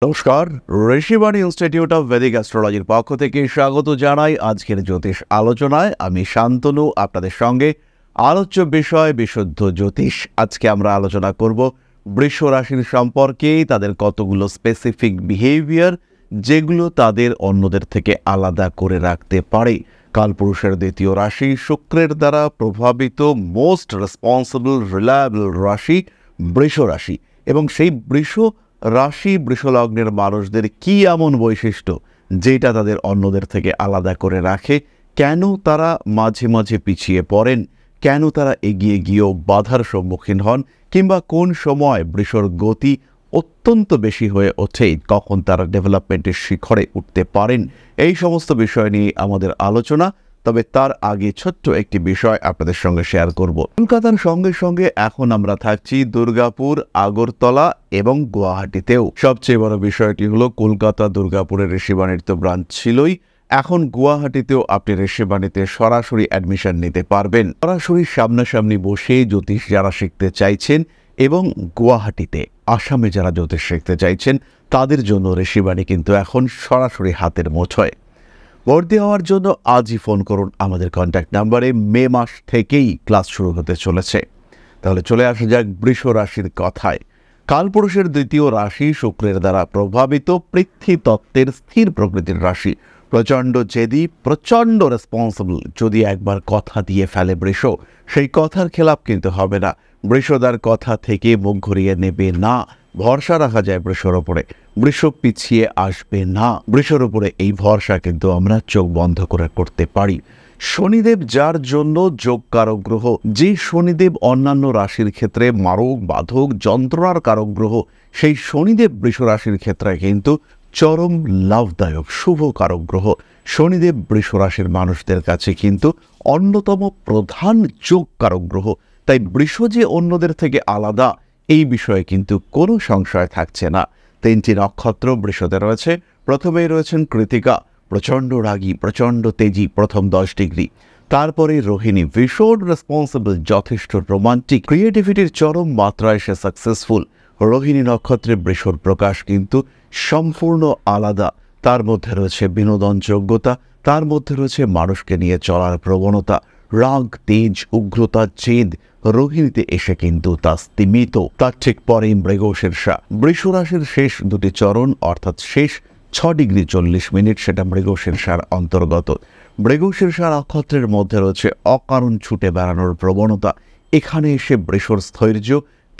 নমস্কার, Rishibani institute of Vedic অ্যাস্ট্রোলজির পক্ষ থেকে স্বাগত জানাই আজকের জ্যোতিষ আলোচনায়। আমি শান্তনু আপনাদের সঙ্গে। আলোচ্য বিষয় বিশুদ্ধ জ্যোতিষ। আজকে আমরা আলোচনা করব বৃষ রাশির সম্পর্কে, তাদের কতগুলো স্পেসিফিক বিহেভিয়ার যেগুলো তাদের অন্যদের থেকে আলাদা করে রাখতে পারে। কালপুরুষের দ্বিতীয় রাশি, শুক্রের দ্বারা প্রভাবিত মোস্ট রেসপন্সিবল রিলায়েবল রাশি বৃষ রাশি, এবং সেই বৃষ রাশি বৃষলগ্নের মানুষদের কি এমন বৈশিষ্ট্য যেটা তাদের অন্যদের থেকে আলাদা করে রাখে, কেন তারা মাঝে মাঝে পিছিয়ে পড়েন, কেন তারা এগিয়ে গিয়েও বাধার সম্মুখীন হন, কিংবা কোন সময় বৃষর গতি অত্যন্ত বেশি হয়ে ওঠে, কখন তারা ডেভেলপমেন্টের শিখরে উঠতে পারেন, এই সমস্ত বিষয় নিয়ে আমাদের আলোচনা। তবে তার আগে ছোট্ট একটি বিষয় আপনাদের সঙ্গে শেয়ার করব। কলকাতার সঙ্গে সঙ্গে এখন আমরা থাকছি দুর্গাপুর, আগরতলা এবং গুয়াহাটিতেও। সবচেয়ে বড় বিষয়টি হলো কলকাতা দুর্গাপুরের ঋষিবাণীর তো ব্রাঞ্চ ছিলই, এখন গুয়াহাটিতেও আপনি ঋষিবাণীতে সরাসরি অ্যাডমিশন নিতে পারবেন। সরাসরি সামনাসামনি বসে জ্যোতিষ যারা শিখতে চাইছেন এবং গুয়াহাটিতে আসামে যারা জ্যোতিষ শিখতে চাইছেন তাদের জন্য ঋষিবাণী কিন্তু এখন সরাসরি হাতের মুঠোয়। ভর্তি হওয়ার জন্য আজই ফোন করুন আমাদের কন্ট্যাক্ট নাম্বারে। মে মাস থেকেই ক্লাস শুরু হতে চলেছে। তাহলে চলে আসা যাক বৃষ রাশির কথায়। কালপুরুষের দ্বিতীয় রাশি, শুক্রের দ্বারা প্রভাবিত, পৃথ্বী তত্ত্বের স্থির প্রকৃতির রাশি, প্রচণ্ড জেদি, প্রচণ্ড রেসপন্সিবল। যদি একবার কথা দিয়ে ফেলে বৃষ, সেই কথার খেলাপ কিন্তু হবে না। বৃষদার কথা থেকে মুখ ঘুরিয়ে নেবে না, ভরসা রাখা যায় বৃষর ওপরে। বৃষ পিছিয়ে আসবে না, বৃষর উপরে এই ভরসা কিন্তু আমরা চোখ বন্ধ করে করতে পারি। শনিদেব যার জন্য যোগ কারক গ্রহ, যে শনিদেব অন্যান্য রাশির ক্ষেত্রে মারক বাধক যন্ত্রণার কারক গ্রহ, সেই শনিদেব বৃষ রাশির ক্ষেত্রে কিন্তু চরম লাভদায়ক শুভ কারক গ্রহ। শনিদেব বৃষ রাশির মানুষদের কাছে কিন্তু অন্যতম প্রধান যোগ কারক গ্রহ। তাই বৃষ যে অন্যদের থেকে আলাদা, এই বিষয়ে কিন্তু কোনো সংশয় থাকছে না। তিনটি নক্ষত্র বৃষতে রয়েছে। প্রথমেই রয়েছেন কৃতিকা, প্রচণ্ড রাগী, প্রচণ্ড তেজি, প্রথম 10 ডিগ্রি। তারপরে রোহিণী, ভীষণ রেসপন্সিবল, যথেষ্ট রোমান্টিক, ক্রিয়েটিভিটির চরম মাত্রায় সে সাকসেসফুল। রোহিণী নক্ষত্রে বৃষর প্রকাশ কিন্তু সম্পূর্ণ আলাদা। তার মধ্যে রয়েছে বিনোদন যোগ্যতা, তার মধ্যে রয়েছে মানুষকে নিয়ে চলার প্রবণতা, রাগ, তেজ, উগ্রতা, জেদ। রোহিণীতে এসে কিন্তু তা স্তিমিত। তার ঠিক পরেই মৃগশীর্ষা, বৃষ রাশির শেষ দুটি চরণ, অর্থাৎ শেষ 6 ডিগ্রি 40 মিনিট, সেটা মৃগশীর্ষার অন্তর্গত। মৃগশীর্ষা নক্ষত্রের মধ্যে রয়েছে অকারণ ছুটে বেড়ানোর প্রবণতা। এখানে এসে বৃষর স্থৈর্য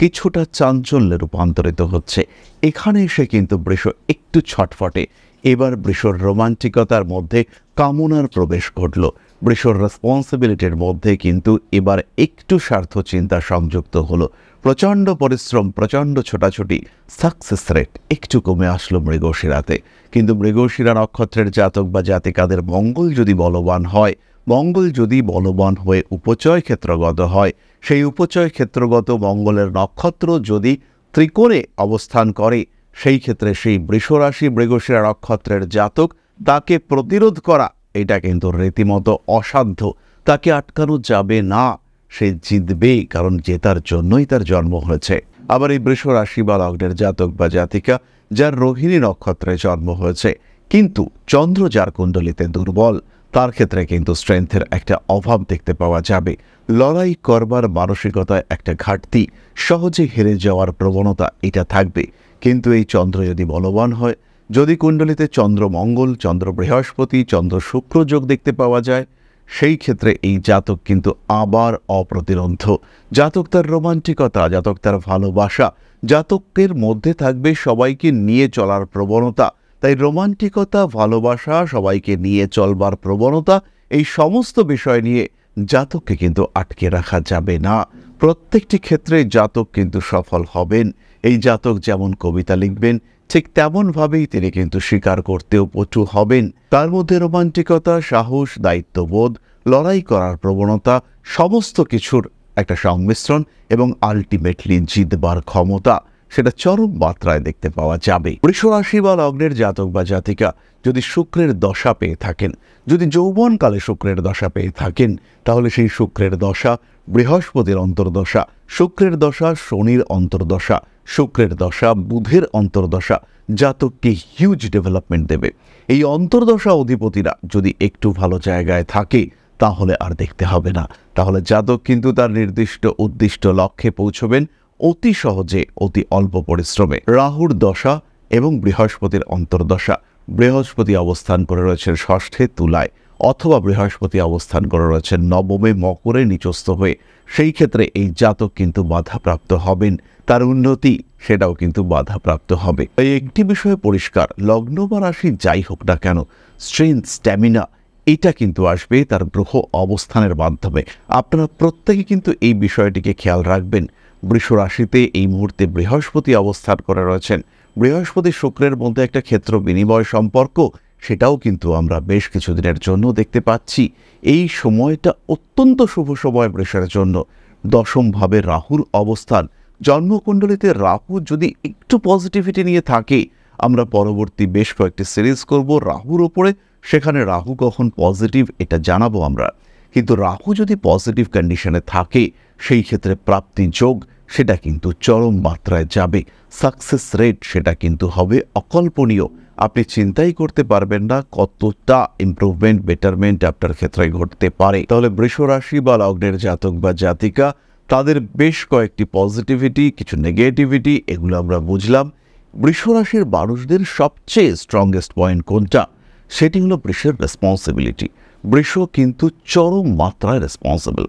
কিছুটা চাঞ্চল্যে রূপান্তরিত হচ্ছে। এখানে এসে কিন্তু বৃষ একটু ছটফটে। এবার বৃষর রোমান্টিকতার মধ্যে কামনার প্রবেশ ঘটল। বৃষর রেসপন্সিবিলিটির মধ্যে কিন্তু এবার একটু স্বার্থ চিন্তা সংযুক্ত হলো। প্রচণ্ড পরিশ্রম, প্রচণ্ড ছোটাছুটি, সাকসেস রেট একটু কমে আসলো মৃগশিরাতে। কিন্তু মৃগশিরা নক্ষত্রের জাতক বা জাতিকাদের মঙ্গল যদি বলবান হয়, মঙ্গল যদি বলবান হয়ে উপচয় ক্ষেত্রগত হয়, সেই উপচয় ক্ষেত্রগত মঙ্গলের নক্ষত্র যদি ত্রিকোণে অবস্থান করে, সেই ক্ষেত্রে সেই বৃষরাশি মৃগশিরা নক্ষত্রের জাতক, তাকে প্রতিরোধ করা এটা কিন্তু রীতিমতো অসাধ্য। তাকে আটকানো যাবে না, সে জিতবে, কারণ জেতার জন্যই তার জন্ম হয়েছে। আবার এই বৃষ রাশি বা লগ্নের জাতক বা জাতিকা যার রোহিণী নক্ষত্রে জন্ম হয়েছে, কিন্তু চন্দ্র যার কুণ্ডলিতে দুর্বল, তার ক্ষেত্রে কিন্তু স্ট্রেংথের একটা অভাব দেখতে পাওয়া যাবে। লড়াই করবার মানসিকতায় একটা ঘাটতি, সহজে হেরে যাওয়ার প্রবণতা এটা থাকবে। কিন্তু এই চন্দ্র যদি বলবান হয়, যদি কুণ্ডলিতে চন্দ্র মঙ্গল, চন্দ্র বৃহস্পতি, চন্দ্র শুক্র যোগ দেখতে পাওয়া যায়, সেই ক্ষেত্রে এই জাতক কিন্তু আবার অপ্রতিরোধ্য। জাতক তার রোমান্টিকতা, জাতক তার ভালোবাসা, জাতকের মধ্যে থাকবে সবাইকে নিয়ে চলার প্রবণতা। তাই রোমান্টিকতা, ভালোবাসা, সবাইকে নিয়ে চলবার প্রবণতা, এই সমস্ত বিষয় নিয়ে জাতককে কিন্তু আটকে রাখা যাবে না। প্রত্যেকটি ক্ষেত্রে জাতক কিন্তু সফল হবেন। এই জাতক যেমন কবিতা লিখবেন, ঠিক তেমনভাবেই তিনি কিন্তু স্বীকার করতেও পটু হবেন। তার মধ্যে রোমান্টিকতা, সাহস, দায়িত্ববোধ, লড়াই করার প্রবণতা, সমস্ত কিছুর একটা সংমিশ্রণ, এবং আলটিমেটলি জিতবার ক্ষমতা, সেটা চরম মাত্রায় দেখতে পাওয়া যাবে। বৃষ রাশি বা লগ্নের জাতক বা জাতিকা যদি শুক্রের দশা পেয়ে থাকেন, যদি যৌবনকালে শুক্রের দশা পেয়ে থাকেন, তাহলে সেই শুক্রের দশা বৃহস্পতির অন্তর্দশা, শুক্রের দশা শনির অন্তর্দশা, শুক্রের দশা বুধের অন্তর্দশা, জাতককে হিউজ ডেভেলপমেন্ট দেবে। এই অন্তর্দশা অধিপতিরা যদি একটু ভালো জায়গায় থাকে তাহলে আর দেখতে হবে না, তাহলে জাতক কিন্তু তার নির্দিষ্ট উদ্দিষ্ট লক্ষ্যে পৌঁছবেন অতি সহজে, অতি অল্প পরিশ্রমে। রাহুর দশা এবং বৃহস্পতির অন্তর্দশা, বৃহস্পতি অবস্থান করে রয়েছেন ষষ্ঠে তুলায়, অথবা বৃহস্পতি অবস্থান করে রয়েছেন নবমে মকরে নিচস্থ হয়ে, সেই ক্ষেত্রে এই জাতক কিন্তু বাধাপ্রাপ্ত হবেন, তার উন্নতি সেটাও কিন্তু বাধাপ্রাপ্ত হবে। এই একটি বিষয়ে পরিষ্কার, লগ্ন বা রাশি যাই হোক না কেন, স্ট্রেংথ, স্ট্যামিনা এটা কিন্তু আসবে তার গ্রহ অবস্থানের মাধ্যমে। আপনারা প্রত্যেকে কিন্তু এই বিষয়টিকে খেয়াল রাখবেন। বৃষ রাশিতে এই মুহূর্তে বৃহস্পতি অবস্থান করে রয়েছেন, বৃহস্পতি শুক্রের মধ্যে একটা ক্ষেত্র বিনিময় সম্পর্ক, সেটাও কিন্তু আমরা বেশ কিছুদিনের জন্য দেখতে পাচ্ছি। এই সময়টা অত্যন্ত শুভ সময় বৃষের জন্য। দশম ভাবে রাহুর অবস্থান, জন্মকুণ্ডলিতে রাহু যদি একটু পজিটিভিটি নিয়ে থাকে, আমরা পরবর্তী বেশ কয়েকটি সিরিজ করব রাহুর ওপরে, সেখানে রাহু কখন পজিটিভ এটা জানাবো আমরা। কিন্তু রাহু যদি পজিটিভ কন্ডিশনে থাকে, সেই ক্ষেত্রে প্রাপ্তি যোগ সেটা কিন্তু চরম মাত্রায় যাবে, সাকসেস রেট সেটা কিন্তু হবে অকল্পনীয়। আপনি চিন্তাই করতে পারবেন না কতটা ইমপ্রুভমেন্ট, বেটারমেন্ট আপনার ক্ষেত্রে ঘটতে পারে। তাহলে বৃষ রাশি বা লগ্নের জাতক বা জাতিকা, তাদের বেশ কয়েকটি পজিটিভিটি, কিছু নেগেটিভিটি, এগুলো আমরা বুঝলাম। বৃষ রাশির মানুষদের সবচেয়ে স্ট্রংগেস্ট পয়েন্ট কোনটা? সেটি হলো বৃষের রেসপন্সিবিলিটি। বৃষ কিন্তু চরম মাত্রায় রেসপন্সিবল।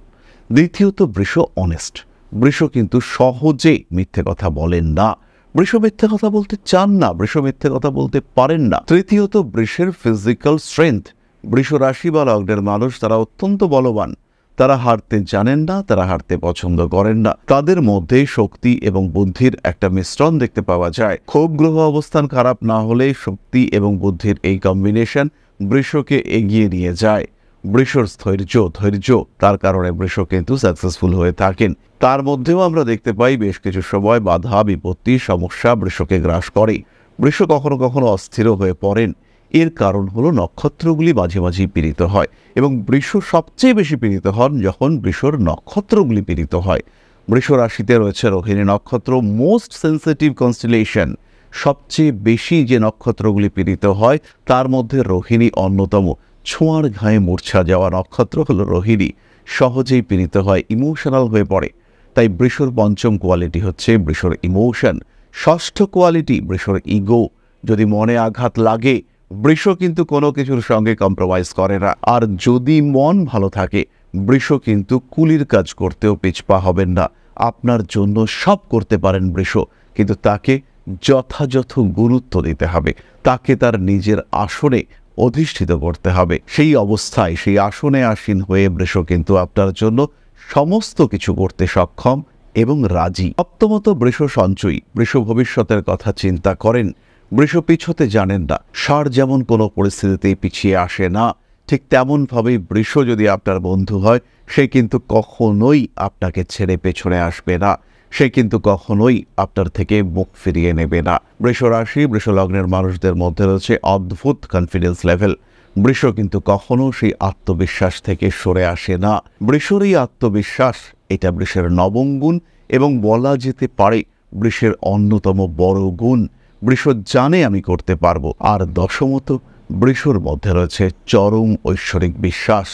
দ্বিতীয়ত, বৃষ অনেস্ট। বৃষ কিন্তু সহজে মিথ্যে কথা বলেন না, বৃষ মিথ্যে কথা বলতে চান না, বৃষ মিথ্যে কথা বলতে পারেন না। তৃতীয়ত, বৃষের ফিজিক্যাল স্ট্রেংথ। বৃষ রাশি বা লগ্নের মানুষ তারা অত্যন্ত বলবান, তারা হারতে জানেন না, তারা হারতে পছন্দ করেন না। তাদের মধ্যে শক্তি এবং বুদ্ধির একটা মিশ্রণ দেখতে পাওয়া যায়। খুব গ্রহ অবস্থান খারাপ না হলে শক্তি এবং বুদ্ধির এই কম্বিনেশন বৃষকে এগিয়ে নিয়ে যায়। বৃষর ধৈর্য, তার কারণে বৃষ কিন্তু সাকসেসফুল হয়ে থাকেন। তার মধ্যেও আমরা দেখতে পাই বেশ কিছু সময় বাধা, বিপত্তি, সমস্যা বৃষকে গ্রাস করে। বৃষ কখনো কখনো অস্থির হয়ে পড়েন। এর কারণ হলো নক্ষত্রগুলি মাঝে মাঝেই পীড়িত হয়, এবং বৃষ সবচেয়ে বেশি পীড়িত হন যখন বৃষর নক্ষত্রগুলি পীড়িত হয়। বৃষ রাশিতে রয়েছে রোহিণী নক্ষত্র, মোস্ট সেন্সিটিভ কনস্টেলেশন। সবচেয়ে বেশি যে নক্ষত্রগুলি পীড়িত হয় তার মধ্যে রোহিণী অন্যতম। ছোঁয়ার ঘায়ে মূর্ছা যাওয়া নক্ষত্র হলো রোহিণী, সহজেই পীড়িত হয়, ইমোশনাল হয়ে পড়ে। তাই বৃষর পঞ্চম কোয়ালিটি হচ্ছে বৃষর ইমোশন, ষষ্ঠ কোয়ালিটি বৃষর ইগো। যদি মনে আঘাত লাগে, বৃষ কিন্তু কোনো কিছুর সঙ্গে কম্প্রোমাইজ করে না। আর যদি মন ভালো থাকে, বৃষ কিন্তু কুলির কাজ করতেও পিছপা হবেন না। আপনার জন্য সব করতে পারেন বৃষ, কিন্তু তাকে যথাযথ গুরুত্ব দিতে হবে, তাকে তার নিজের আসনে অধিষ্ঠিত করতে হবে। সেই অবস্থায়, সেই আসনে আসীন হয়ে বৃষ কিন্তু আপনার জন্য সমস্ত কিছু করতে সক্ষম এবং রাজি। সপ্তমত, বৃষ সঞ্চয়ী। বৃষ ভবিষ্যতের কথা চিন্তা করেন, বৃষ পিছতে জানেন না। ষাঁড় যেমন কোনো পরিস্থিতিতেই পিছিয়ে আসে না, ঠিক তেমনভাবেই বৃষ যদি আপনার বন্ধু হয়, সে কিন্তু কখনোই আপনাকে ছেড়ে পেছনে আসবে না, সে কিন্তু কখনোই আপনার থেকে মুখ ফিরিয়ে নেবে না। বৃষ রাশি, বৃষ লগ্নের মানুষদের মধ্যে রয়েছে অদ্ভুত কনফিডেন্স লেভেল। বৃষ কিন্তু কখনো সেই আত্মবিশ্বাস থেকে সরে আসে না। বৃষর এই আত্মবিশ্বাস, এটা বৃষের নবম গুণ, এবং বলা যেতে পারে বৃষের অন্যতম বড় গুণ। বৃষ জানে আমি করতে পারবো। আর দশমত, বৃষর মধ্যে রয়েছে চরম ঐশ্বরিক বিশ্বাস।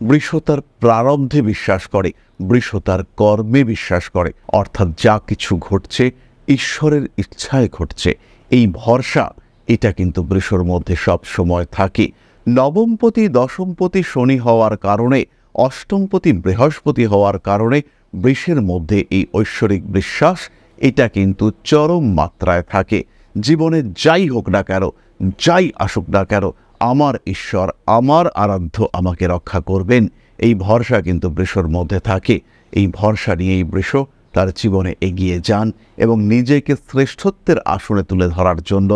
বৃষ তার প্রারব্ধে বিশ্বাস করে, বৃষ তার কর্মে বিশ্বাস করে, অর্থাৎ যা কিছু ঘটছে ঈশ্বরের ইচ্ছায় ঘটছে, এই ভরসা এটা কিন্তু বৃষর মধ্যে সব সময় থাকে। নবমপতি দশমপতি শনি হওয়ার কারণে, অষ্টমপতি বৃহস্পতি হওয়ার কারণে বৃষের মধ্যে এই ঐশ্বরিক বিশ্বাস এটা কিন্তু চরম মাত্রায় থাকে। জীবনে যাই হোক না কেন, যাই আসুক না কেন, আমার ঈশ্বর, আমার আরাধ্য আমাকে রক্ষা করবেন, এই ভরসা কিন্তু বৃষর মধ্যে থাকে। এই ভরসা নিয়েই বৃষ তার জীবনে এগিয়ে যান এবং নিজেকে শ্রেষ্ঠত্বের আসনে তুলে ধরার জন্য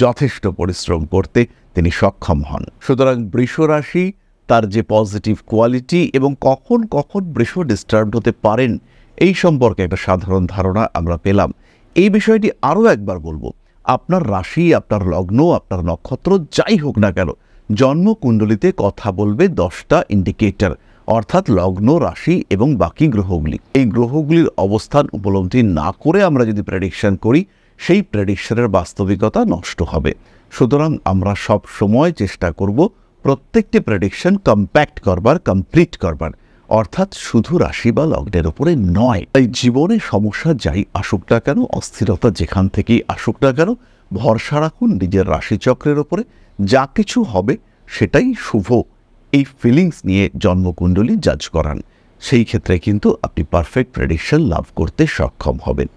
যথেষ্ট পরিশ্রম করতে তিনি সক্ষম হন। সুতরাং বৃষ রাশি, তার যে পজিটিভ কোয়ালিটি এবং কখন কখন বৃষ ডিস্টার্বড হতে পারেন, এই সম্পর্কে একটা সাধারণ ধারণা আমরা পেলাম। এই বিষয়টি আরও একবার বলবো, আপনার রাশি, আপনার লগ্ন, আপনার নক্ষত্র যাই হোক না কেন, জন্মকুণ্ডলিতে কথা বলবে 10টা ইন্ডিকেটর, অর্থাৎ লগ্ন, রাশি এবং বাকি গ্রহগুলি। এই গ্রহগুলির অবস্থান উপলব্ধি না করে আমরা যদি প্রেডিকশন করি, সেই প্রেডিকশনের বাস্তবিকতা নষ্ট হবে। সুতরাং আমরা সব সময় চেষ্টা করব প্রত্যেকটি প্রেডিকশন কম্প্যাক্ট করবার, কমপ্লিট করবার, অর্থাৎ শুধু রাশি বা লগ্নের উপরে নয়। তাই জীবনে সমস্যা যাই আসুক না কেন, অস্থিরতা যেখান থেকেই আসুক না কেন, ভরসা রাখুন নিজের রাশিচক্রের ওপরে। যা কিছু হবে সেটাই শুভ, এই ফিলিংস নিয়ে জন্মকুণ্ডলী জাজ করান। সেই ক্ষেত্রে কিন্তু আপনি পারফেক্ট প্রেডিকশন লাভ করতে সক্ষম হবেন।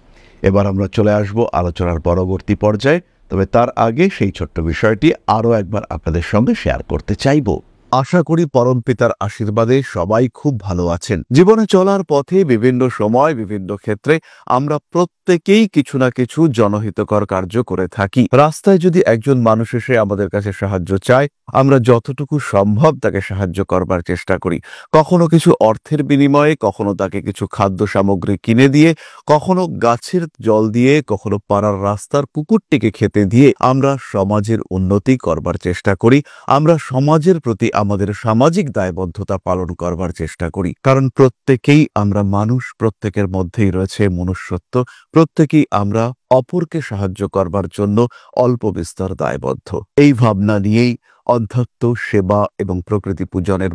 এবার আমরা চলে আসব আলোচনার পরবর্তী পর্যায়ে, তবে তার আগে সেই ছোট্ট বিষয়টি আরও একবার আপনাদের সঙ্গে শেয়ার করতে চাইব। আশা করি পরমপিতার আশীর্বাদে সবাই খুব ভালো আছেন। জীবনে চলার পথে বিভিন্ন সময় বিভিন্ন ক্ষেত্রে আমরা প্রত্যেকেই কিছু না কিছু জনহিতকর কার্য করে থাকি। রাস্তায় যদি একজন মানুষ এসে আমাদের কাছে সাহায্য চায়, আমরা যতটুকু সম্ভব তাকে সাহায্য করবার চেষ্টা করি। কখনো কিছু অর্থের বিনিময়ে, কখনো তাকে কিছু খাদ্য সামগ্রী কিনে দিয়ে, কখনো গাছের জল দিয়ে, কখনো পাড়ার রাস্তার কুকুরটিকে খেতে দিয়ে আমরা সমাজের উন্নতি করবার চেষ্টা করি। আমরা সমাজের প্রতি আমাদের সামাজিক দায়বদ্ধতা পালন করবার চেষ্টা করি। কারণ প্রত্যেকেই আমরা মানুষ, প্রত্যেকের মধ্যেই রয়েছে মনুষ্যত্ব, প্রত্যেকেই আমরা অপরকে সাহায্য করবার জন্য অল্প বিস্তর দায়বদ্ধ। এই ভাবনা নিয়েই অধ্যাত্ম, সেবা এবং প্রকৃতি পূজনের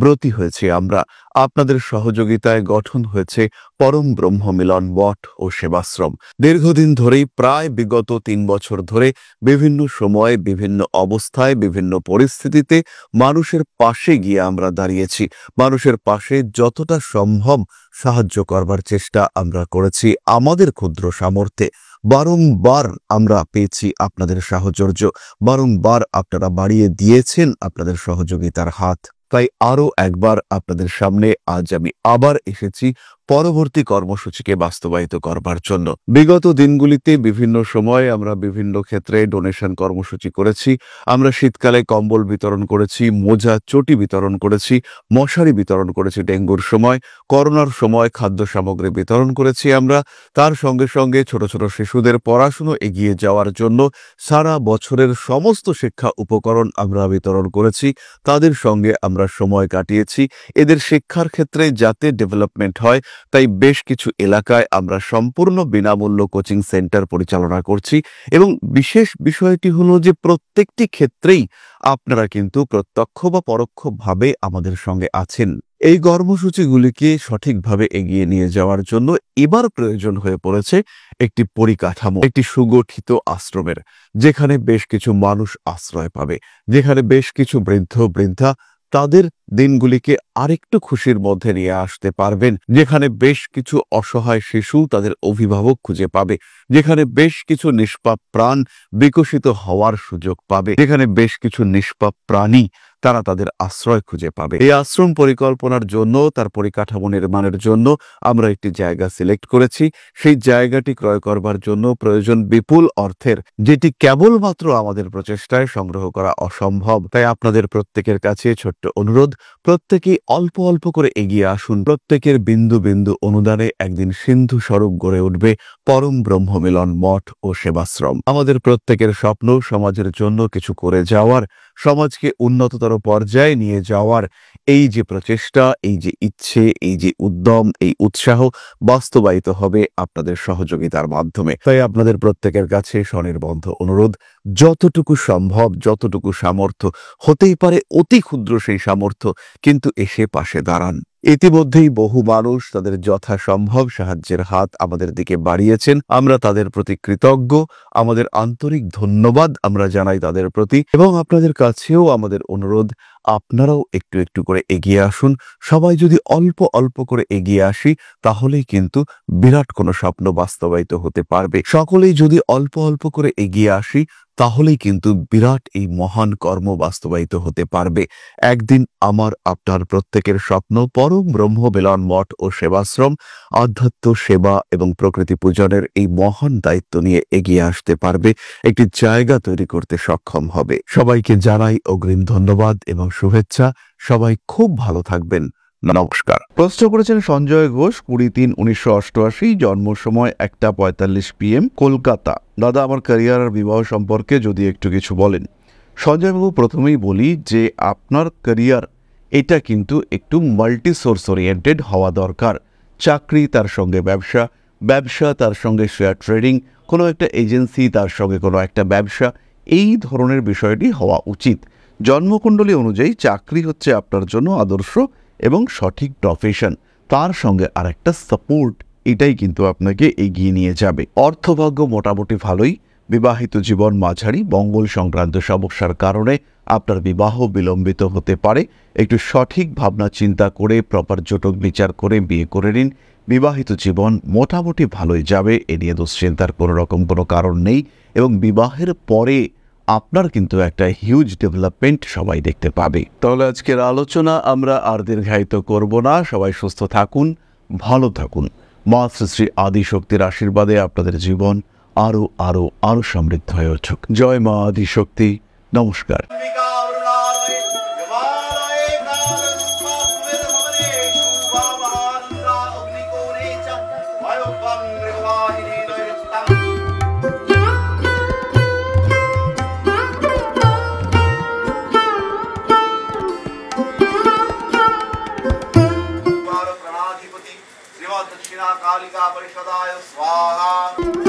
ব্রতী হয়েছে আমরা। আপনাদের সহযোগিতায় গঠন হয়েছে পরম ব্রহ্ম মিলন মঠ ও সেবাশ্রম। দীর্ঘদিন ধরেই, প্রায় বিগত 3 বছর ধরে বিভিন্ন সময়ে, বিভিন্ন অবস্থায়, বিভিন্ন পরিস্থিতিতে মানুষের পাশে গিয়ে আমরা দাঁড়িয়েছি। মানুষের পাশে যতটা সম্ভব সাহায্য করবার চেষ্টা আমরা করেছি আমাদের ক্ষুদ্র সামর্থ্যে। বারংবার আমরা পেয়েছি আপনাদের সাহচর্য, বারংবার আপনারা বাড়িয়ে দিয়েছেন আপনাদের সহযোগিতার হাত। তাই আরও একবার আপনাদের সামনে আজ আমি আবার এসেছি পরবর্তী কর্মসূচিকে বাস্তবায়িত করবার জন্য। বিগত দিনগুলিতে বিভিন্ন সময়ে আমরা বিভিন্ন ক্ষেত্রে ডোনেশন কর্মসূচি করেছি। আমরা শীতকালে কম্বল বিতরণ করেছি, মোজা, চটি বিতরণ করেছি, মশারি বিতরণ করেছি ডেঙ্গুর সময়, করোনার সময় খাদ্য সামগ্রী বিতরণ করেছি আমরা। তার সঙ্গে সঙ্গে ছোট ছোট শিশুদের পড়াশুনো এগিয়ে যাওয়ার জন্য সারা বছরের সমস্ত শিক্ষা উপকরণ আমরা বিতরণ করেছি। তাদের সঙ্গে আমরা সময় কাটিয়েছি। এদের শিক্ষার ক্ষেত্রে যাতে ডেভেলপমেন্ট হয়, তাই বেশ কিছু এলাকায় আমরা সম্পূর্ণ বিনামূল্য কোচিং সেন্টার পরিচালনা করছি। এবং বিশেষ বিষয়টি হলো যে প্রত্যেকটি ক্ষেত্রেই আপনারা কিন্তু প্রত্যক্ষ বা পরোক্ষভাবে আমাদের সঙ্গে আছেন। এই কর্মসূচিগুলিকে সঠিকভাবে এগিয়ে নিয়ে যাওয়ার জন্য এবার প্রয়োজন হয়ে পড়েছে একটি পরিকাঠামো, একটি সুগঠিত আশ্রমের, যেখানে বেশ কিছু মানুষ আশ্রয় পাবে, যেখানে বেশ কিছু বৃদ্ধ বৃদ্ধা তাদের দিনগুলিকে আরেকটু খুশির মধ্যে নিয়ে আসতে পারবেন, যেখানে বেশ কিছু অসহায় শিশু তাদের অভিভাবক খুঁজে পাবে, যেখানে বেশ কিছু নিষ্পাপ প্রাণ বিকশিত হওয়ার সুযোগ পাবে, যেখানে বেশ কিছু নিষ্পাপ প্রাণী তারা তাদের আশ্রয় খুঁজে পাবে। এই আশ্রম পরিকল্পনার জন্য, তার পরিকাঠামো নির্মাণের জন্য আমরা একটি জায়গা সিলেক্ট করেছি। সেই জায়গাটি ক্রয় করবার জন্য প্রয়োজন বিপুল অর্থের, যেটি কেবলমাত্র আমাদের প্রচেষ্টায় সংগ্রহ করা অসম্ভব। তাই আপনাদের প্রত্যেকের কাছে ছোট্ট অনুরোধ, প্রত্যেকেই অল্প অল্প করে এগিয়ে আসুন। প্রত্যেকের বিন্দু বিন্দু অনুদানে একদিন সিন্ধু স্বরূপ গড়ে উঠবে পরম ব্রহ্ম মিলন মঠ ও সেবাশ্রম। আমাদের প্রত্যেকের স্বপ্ন সমাজের জন্য কিছু করে যাওয়ার, সমাজকে উন্নততর পর্যায়ে নিয়ে যাওয়ার এই যে প্রচেষ্টা, এই যে ইচ্ছে, এই যে উদ্যম, এই উৎসাহ বাস্তবায়িত হবে আপনাদের সহযোগিতার মাধ্যমে। তাই আপনাদের প্রত্যেকের কাছে স্বনির্বন্ধ অনুরোধ, যতটুকু সম্ভব, যতটুকু সামর্থ্য, হতেই পারে অতি ক্ষুদ্র সেই সামর্থ্য, কিন্তু এসে পাশে দাঁড়ান। ইতিমধ্যেই বহু মানুষ তাদের যথাসম্ভব সাহায্যের হাত আমাদের দিকে বাড়িয়েছেন। আমরা তাদের প্রতি কৃতজ্ঞ, আমাদের আন্তরিক ধন্যবাদ আমরা জানাই তাদের প্রতি। এবং আপনাদের কাছেও আমাদের অনুরোধ, আপনারাও একটু একটু করে এগিয়ে আসুন। সবাই যদি অল্প অল্প করে এগিয়ে আসি, তাহলেই কিন্তু বিরাট কোনো স্বপ্ন বাস্তবায়িত হতে পারবে। সকলেই যদি অল্প অল্প করে এগিয়ে আসি, তাহলেই কিন্তু বিরাট এই মহান কর্ম বাস্তবায়িত হতে পারবে। একদিন আমার আপনার প্রত্যেকের স্বপ্ন পরম ব্রহ্ম মিলন মঠ ও সেবাশ্রম আধ্যাত্ম, সেবা এবং প্রকৃতি পূজনের এই মহান দায়িত্ব নিয়ে এগিয়ে আসতে পারবে, একটি জায়গা তৈরি করতে সক্ষম হবে। সবাইকে জানাই অগ্রিম ধন্যবাদ এবং শুভেচ্ছা। সবাই খুব ভালো থাকবেন। নমস্কার। প্রশ্ন করেছেন সঞ্জয় ঘোষ, 20-3-1988, জন্ম সময় 1:45 PM, কলকাতা। দাদা, আমার ক্যারিয়ার আর বিবাহ সম্পর্কে যদি একটু কিছু বলেন। সঞ্জয়বাবু, প্রথমেই বলি যে আপনার ক্যারিয়ার এটা কিন্তু একটু মাল্টি সোর্স ওরিয়েন্টেড হওয়া দরকার। চাকরি, তার সঙ্গে ব্যবসা, ব্যবসা, তার সঙ্গে শেয়ার ট্রেডিং, কোনো একটা এজেন্সি, তার সঙ্গে কোনো একটা ব্যবসা, এই ধরনের বিষয়টি হওয়া উচিত। জন্মকুণ্ডলী অনুযায়ী চাকরি হচ্ছে আপনার জন্য আদর্শ এবং সঠিক প্রফেশন, তার সঙ্গে আরেকটা সাপোর্ট, এটাই কিন্তু আপনাকে এগিয়ে নিয়ে যাবে। অর্থভাগ্য মোটামুটি ভালোই, বিবাহিত জীবন মাঝারি, মঙ্গল সংক্রান্ত সমস্যার কারণে আপনার বিবাহ বিলম্বিত হতে পারে। একটু সঠিক ভাবনা চিন্তা করে প্রপার জটক বিচার করে বিয়ে করে নিন। বিবাহিত জীবন মোটামুটি ভালোই যাবে, এ নিয়ে দুশ্চিন্তার কোনো রকম কোনো কারণ নেই, এবং বিবাহের পরে আপনার কিন্তু একটা হিউজ ডেভেলপমেন্ট সবাই দেখতে পাবে। তাহলে আজকের আলোচনা আমরা আর দীর্ঘায়িত করব না। সবাই সুস্থ থাকুন, ভালো থাকুন। মা শ্রী শ্রী আদিশক্তির আশীর্বাদে আপনাদের জীবন আরো আরো আরো সমৃদ্ধ হয়ে উঠুক। জয় মা আদিশক্তি। নমস্কার। दक्षिणा कालिका परिषदाय स्वाहा।